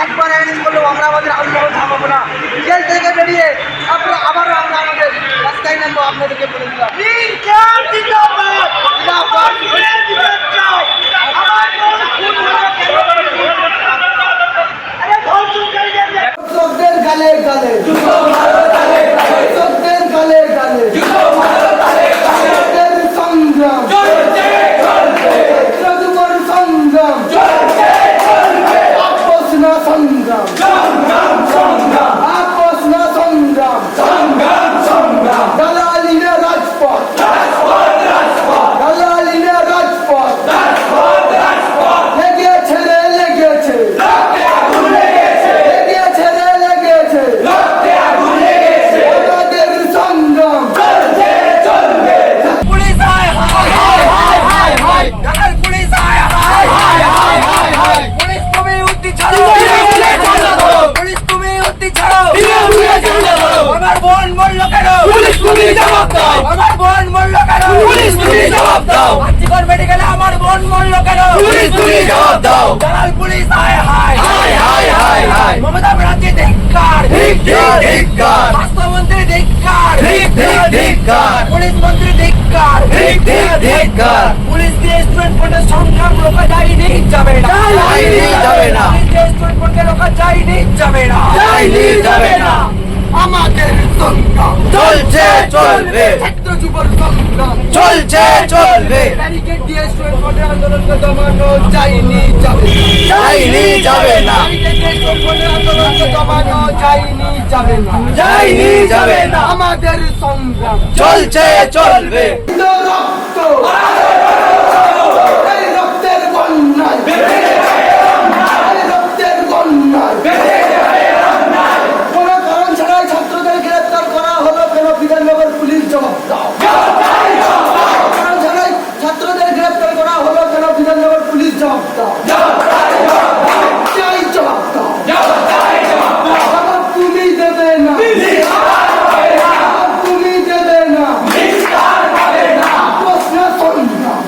একবার আইন করলেও আমরা আমাদের আন্দোলন থামাবো না। জেল থেকে বেরিয়ে আপনারা আবারও আমরা আমাদের রাস্তায় নামবো, আপনাদেরকে বলে দিলাম। গালে গালে গালে গালে সংগ্রাম সংগ্রাম আপোষ না সংগ্রাম আপোষ না সংগ্রাম দালালি না রাজপথ দালালি না রাজপথ লেগেছে রে লেগেছে লেগেছে রে লেগেছে আমাদের সংগ্রাম পুলিশ আয় হায় হায় হায় হায় দালাল পুলিশ আয় হায় হায় হায় হায় হায় পুলিশ তুমি উঠি ছাড়ো পুলিশ তুমি উঠি ছাড়ো আমার বোন মরল কেন পুলিশ তুমি জবাব দাও আমার বোন মরল কেন পুলিশ তুমি জবাব দাও আজকের মেডিকেলে আমার বোন মরল কেন পুলিশ তুমি জবাব দাও দালাল পুলিশ আয় হায় হায় হায় হায় হায় মমতা ব্যানার্জি ধিক্কার ধিক্কার ধিক্কার স্বাস্থ্যমন্ত্রী ধিক্কার ধিক্কার ধিক্কার পুলিশ মন্ত্রী ধিক্কার ধিক্কার ধিক্কার পুলিশ দিয়ে স্টুডেন্ট কোর্টের সংগ্রাম রোকা যায়নি যাবে না যাবে না স্টুডেন্ট কোর্টের রোকা যায়নি যাবে না যাবে না আমাদের সংগ্রাম চলছে চলবে ছাত্র যুবর সংগ্রাম চলছে চলবে ব্যারিকেড দিয়ে স্টুডেন্ট কোর্টের আন্দোলনকে দমানো যায়নি যাবে না ব্যারিকেড দিয়ে স্টুডেন্ট কোর্টের আন্দোলনকে দমানো যায়নি যাবে না আমাদের সংগ্রাম চলছে চলবে রক্ত এই রক্তের বন্যায় এই রক্তের বন্যায় কোনো কারণ ছাড়াই ছাত্রদের গ্রেফতার করা হলো কেন বিধাননগর পুলিশ জবাব দাও কারণ ছাড়াই ছাত্রদের গ্রেফতার করা হলো কেন বিধাননগর পুলিশ জবাব দাও চাই জবাব দাও জবাব তুমি দেবে না তুমি দেবে না প্রশ্ন সংগ্রাম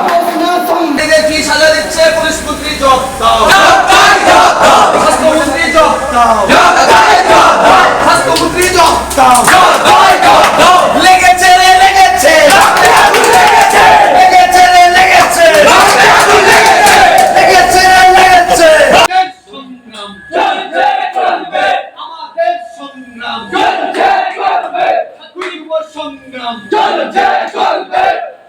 প্রশ্ন সংগ্রাম কি সাজা দিচ্ছে পুলিশ মন্ত্রী জবাব দাও স্বাস্থ্যমন্ত্রী জবাব দাও স্বাস্থ্যমন্ত্রী জবাব দাও লেগেছে রে লেগেছে লেগেছে রে লেগেছে লেগেছে রে লেগেছে সংগ্রাম চলছে চলবে আমাদের সংগ্রাম চলছে চলবে ছাত্রীর সংগ্রাম চলছে চলবে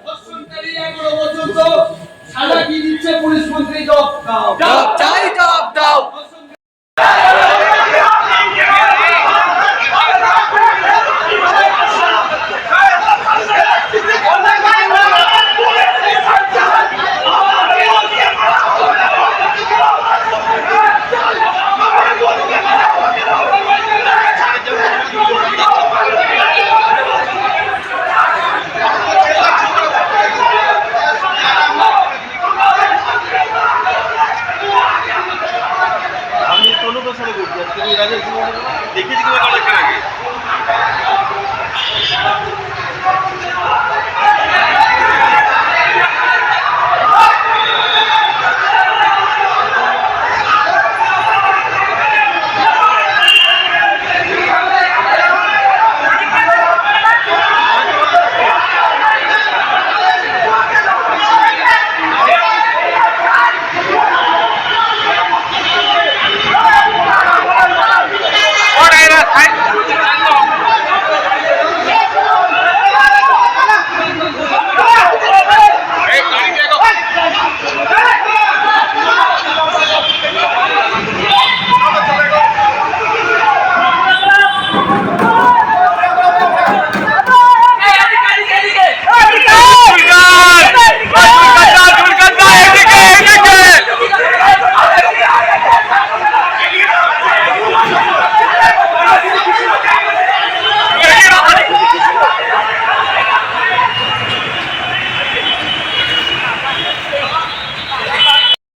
দর্শনকারী 11 বছর তো সাজা কি দিচ্ছে পুলিশ মন্ত্রী জবাব দাও চাই জবাব দাও দেখেছি